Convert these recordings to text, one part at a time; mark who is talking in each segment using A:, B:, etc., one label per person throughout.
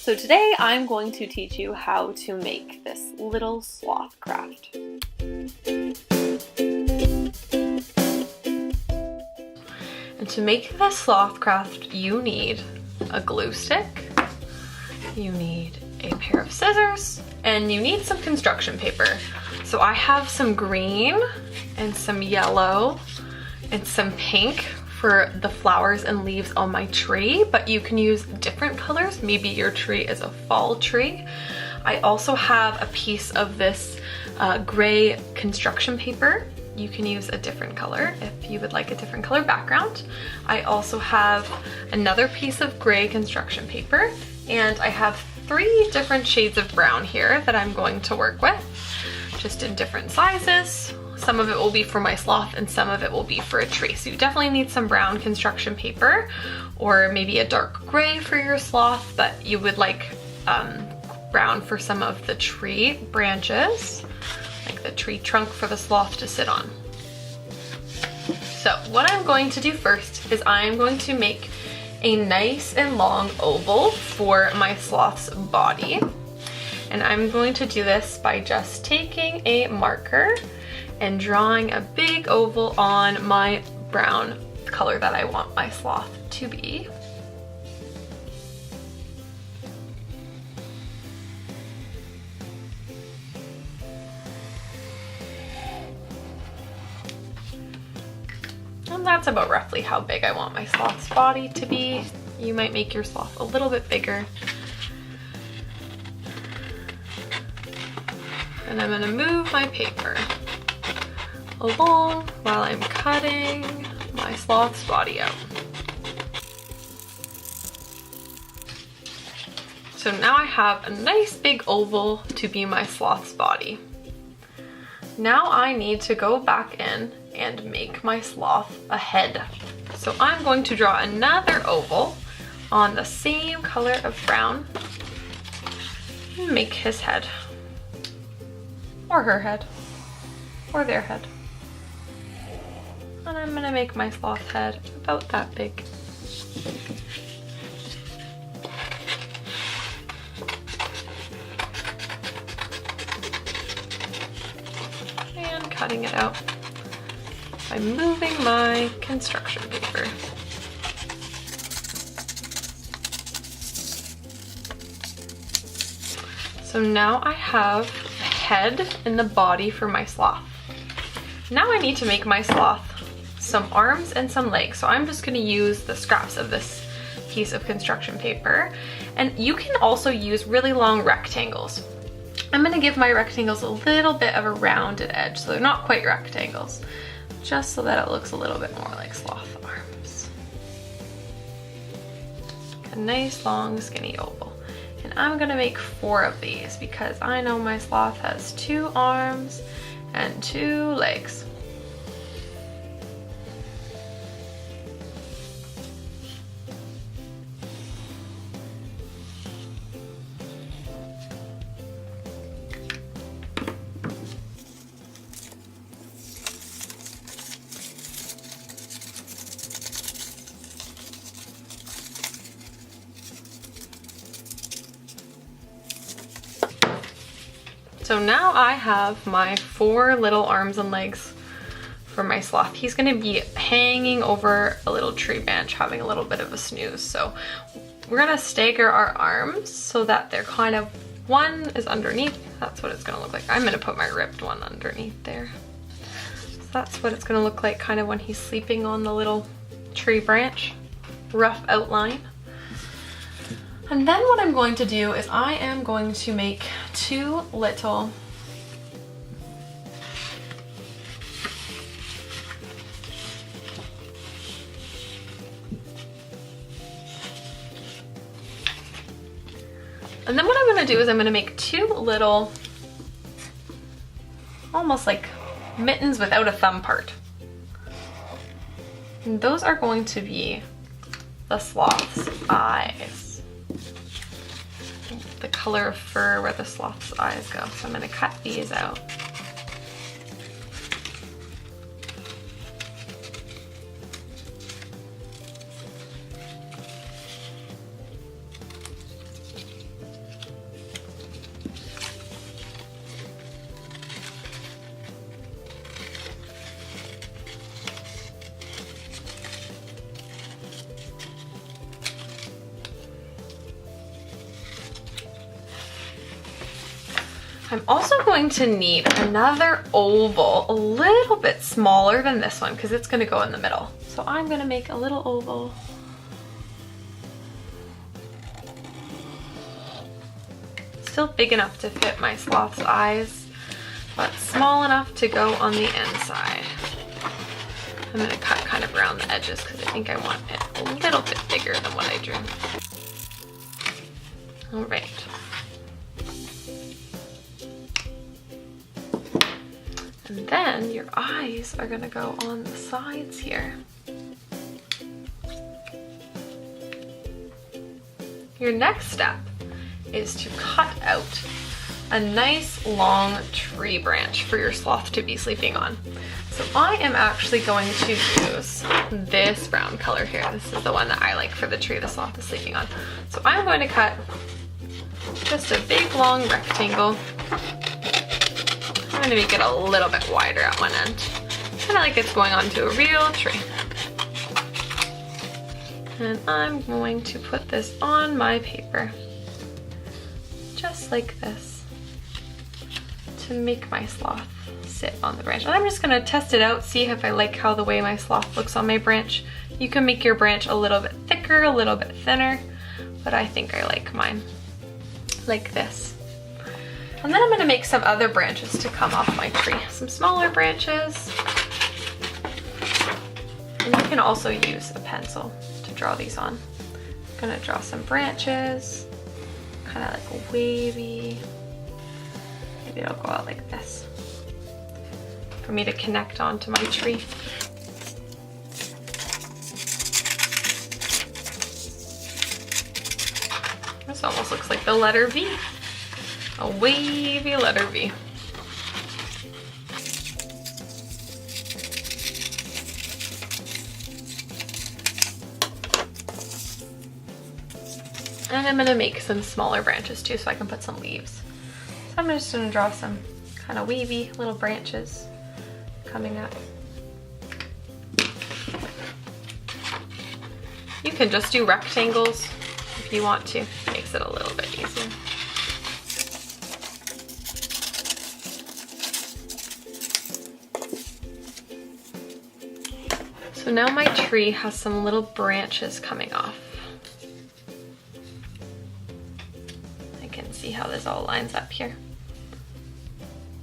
A: So today I'm going to teach you how to make this little sloth craft. And to make this sloth craft, you need a glue stick, you need a pair of scissors, and you need some construction paper. So I have some green and some yellow and some pink for the flowers and leaves on my tree, but you can use different colors. Maybe your tree is a fall tree. I also have a piece of this gray construction paper. You can use a different color if you would like a different color background. I also have another piece of gray construction paper, and I have 3 different shades of brown here that I'm going to work with, just in different sizes. Some of it will be for my sloth and some of it will be for a tree. So you definitely need some brown construction paper, or maybe a dark gray for your sloth, but you would like brown for some of the tree branches, like the tree trunk for the sloth to sit on. So what I'm going to do first is I'm going to make a nice and long oval for my sloth's body. And I'm going to do this by just taking a marker and drawing a big oval on my brown color that I want my sloth to be. And that's about roughly how big I want my sloth's body to be. You might make your sloth a little bit bigger. And I'm gonna move my paper along while I'm cutting my sloth's body out. So now I have a nice big oval to be my sloth's body. Now I need to go back in and make my sloth a head. So I'm going to draw another oval on the same color of brown and make his head, or her head, or their head. And I'm gonna make my sloth head about that big. And cutting it out by moving my construction paper. So now I have the head and the body for my sloth. Now I need to make my sloth some arms and some legs. So I'm just gonna use the scraps of this piece of construction paper. And you can also use really long rectangles. I'm gonna give my rectangles a little bit of a rounded edge, so they're not quite rectangles, just so that it looks a little bit more like sloth arms. A nice long skinny oval. And I'm gonna make 4 of these because I know my sloth has 2 arms and 2 legs. So now I have my 4 little arms and legs for my sloth. He's gonna be hanging over a little tree branch, having a little bit of a snooze. So we're gonna stagger our arms so that they're kind of, one is underneath. That's what it's gonna look like. I'm gonna put my ribbed one underneath there. So that's what it's gonna look like kind of when he's sleeping on the little tree branch. Rough outline. And then what I'm going to do is I am going to make 2 little And then what I'm going to do is I'm going to make 2 little, almost like mittens without a thumb part. And those are going to be the sloth's eyes. The color of fur where the sloth's eyes go. So I'm going to cut these out. I'm also going to need another oval, a little bit smaller than this one because it's gonna go in the middle. So I'm gonna make a little oval. Still big enough to fit my sloth's eyes, but small enough to go on the inside. I'm gonna cut kind of around the edges because I think I want it a little bit bigger than what I drew. All right. And then your eyes are gonna go on the sides here. Your next step is to cut out a nice long tree branch for your sloth to be sleeping on. So I am actually going to use this brown color here. This is the one that I like for the tree the sloth is sleeping on. So I'm going to cut just a big long rectangle. I'm gonna make it a little bit wider at one end, kind of like it's going onto a real tree. And I'm going to put this on my paper, just like this, to make my sloth sit on the branch. And I'm just gonna test it out, see if I like how the way my sloth looks on my branch. You can make your branch a little bit thicker, a little bit thinner, but I think I like mine like this. And then I'm gonna make some other branches to come off my tree. Some smaller branches. And you can also use a pencil to draw these on. I'm gonna draw some branches, kind of like wavy. Maybe it'll go out like this for me to connect onto my tree. This almost looks like the letter V. A wavy letter V. And I'm gonna make some smaller branches too so I can put some leaves. So I'm just gonna draw some kind of wavy little branches coming up. You can just do rectangles if you want to. It makes it a little bit easier. So now my tree has some little branches coming off. I can see how this all lines up here.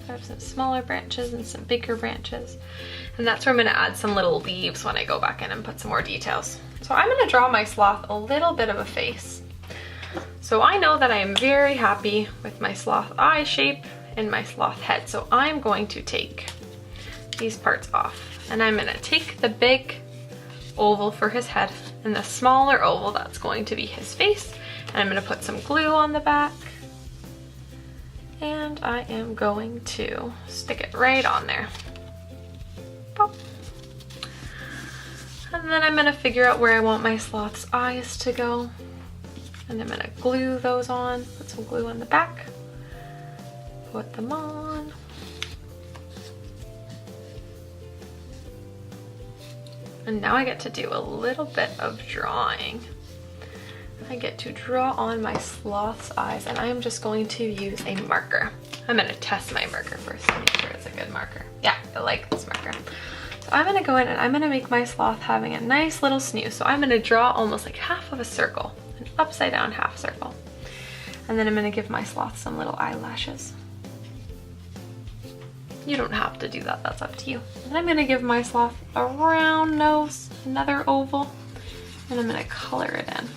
A: I have some smaller branches and some bigger branches. And that's where I'm gonna add some little leaves when I go back in and put some more details. So I'm gonna draw my sloth a little bit of a face. So I know that I am very happy with my sloth eye shape and my sloth head. So I'm going to take these parts off. And I'm gonna take the big oval for his head and the smaller oval that's going to be his face. And I'm gonna put some glue on the back. And I am going to stick it right on there. Pop. And then I'm gonna figure out where I want my sloth's eyes to go. And I'm gonna glue those on, put some glue on the back, put them on. And now I get to do a little bit of drawing. I get to draw on my sloth's eyes, and I am just going to use a marker. I'm gonna test my marker first to make sure it's a good marker. Yeah, I like this marker. So I'm gonna go in and I'm gonna make my sloth having a nice little snooze. So I'm gonna draw almost like half of a circle, an upside down half circle. And then I'm gonna give my sloth some little eyelashes. You don't have to do that, that's up to you. And I'm gonna give my sloth a round nose, another oval, and I'm gonna color it in.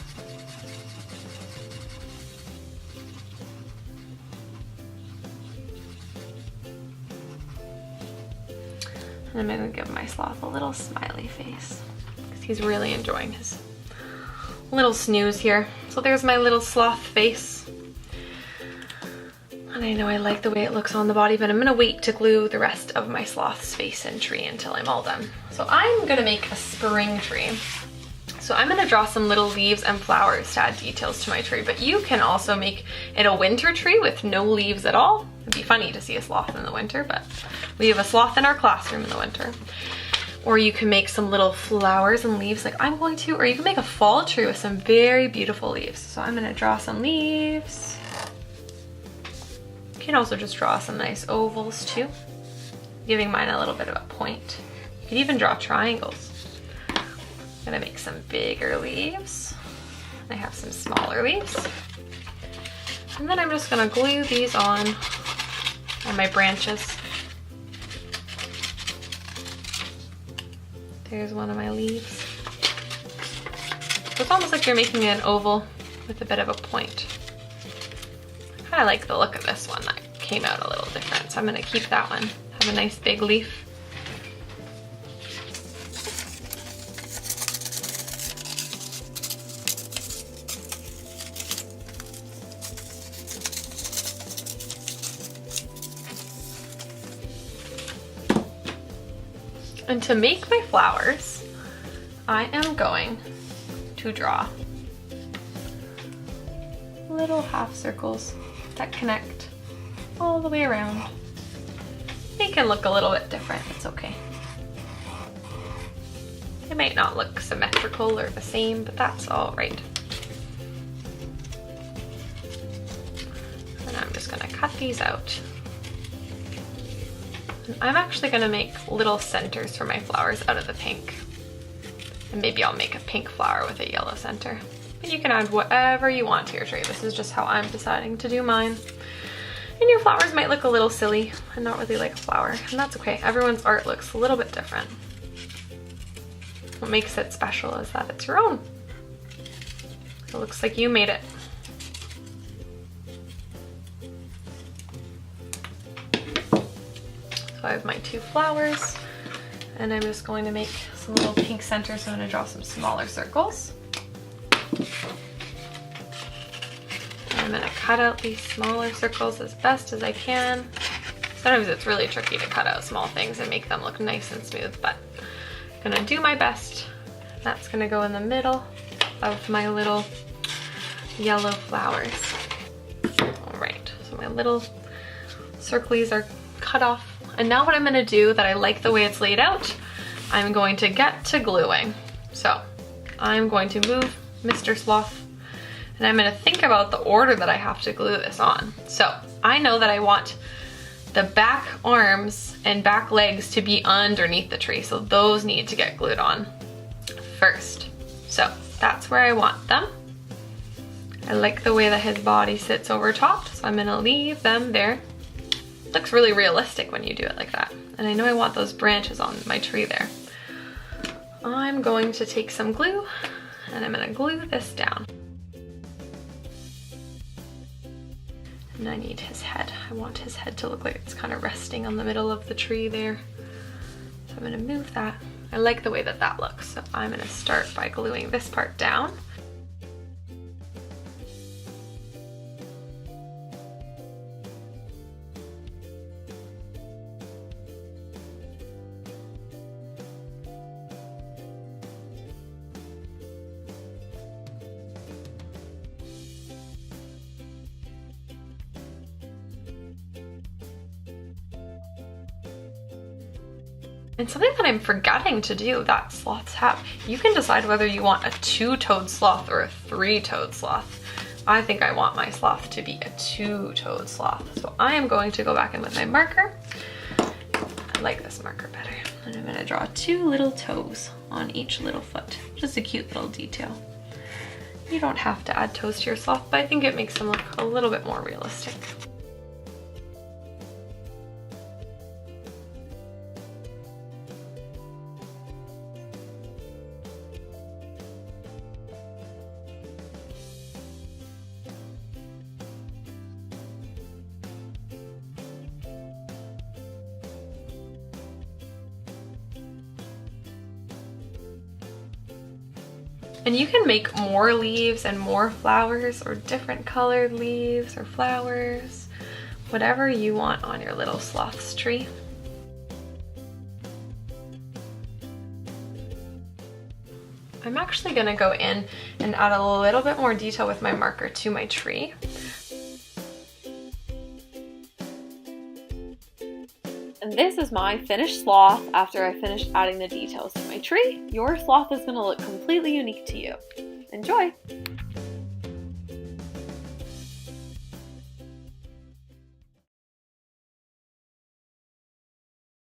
A: And I'm gonna give my sloth a little smiley face because he's really enjoying his little snooze here. So there's my little sloth face. And I know I like the way it looks on the body, but I'm gonna wait to glue the rest of my sloth's face and tree until I'm all done. So I'm gonna make a spring tree. So I'm gonna draw some little leaves and flowers to add details to my tree, but you can also make it a winter tree with no leaves at all. It'd be funny to see a sloth in the winter, but we have a sloth in our classroom in the winter. Or you can make some little flowers and leaves like I'm going to, or you can make a fall tree with some very beautiful leaves. So I'm gonna draw some leaves. can also just draw some nice ovals too, giving mine a little bit of a point. You could even draw triangles. I'm gonna make some bigger leaves. I have some smaller leaves. And then I'm just gonna glue these on my branches. There's one of my leaves. So it's almost like you're making an oval with a bit of a point. I kind of like the look of this one. That came out a little different, so I'm gonna keep that one. Have a nice big leaf. And to make my flowers, I am going to draw little half circles that connect all the way around. They can look a little bit different, it's okay. They might not look symmetrical or the same, but that's all right. And I'm just gonna cut these out. I'm actually gonna make little centers for my flowers out of the pink. And maybe I'll make a pink flower with a yellow center. But you can add whatever you want to your tree. This is just how I'm deciding to do mine. And your flowers might look a little silly and not really like a flower, and that's okay. Everyone's art looks a little bit different. What makes it special is that it's your own. It looks like you made it. So I have my two flowers, and I'm just going to make some little pink centers. So I'm going to draw some smaller circles. And I'm going to cut out these smaller circles as best as I can. Sometimes it's really tricky to cut out small things and make them look nice and smooth, but I'm going to do my best. That's going to go in the middle of my little yellow flowers. All right, so my little circles are cut off. And now what I'm gonna do, that I like the way it's laid out, I'm going to get to gluing. So I'm going to move Mr. Sloth, and I'm gonna think about the order that I have to glue this on. So I know that I want the back arms and back legs to be underneath the tree, so those need to get glued on first. So that's where I want them. I like the way that his body sits over top, so I'm gonna leave them there. Looks really realistic when you do it like that. And I know I want those branches on my tree there. I'm going to take some glue and I'm gonna glue this down. And I need his head. I want his head to look like it's kind of resting on the middle of the tree there. So I'm gonna move that. I like the way that that looks. So I'm gonna start by gluing this part down. And something that I'm forgetting to do that sloths have, you can decide whether you want a 2-toed sloth or a 3-toed sloth. I think I want my sloth to be a 2-toed sloth. So I am going to go back in with my marker. I like this marker better. And I'm gonna draw 2 little toes on each little foot. Just a cute little detail. You don't have to add toes to your sloth, but I think it makes them look a little bit more realistic. And you can make more leaves and more flowers, or different colored leaves or flowers, whatever you want on your little sloth's tree. I'm actually gonna go in and add a little bit more detail with my marker to my tree. And this is my finished sloth after I finished adding the details to my tree. Your sloth is gonna look completely unique to you. Enjoy!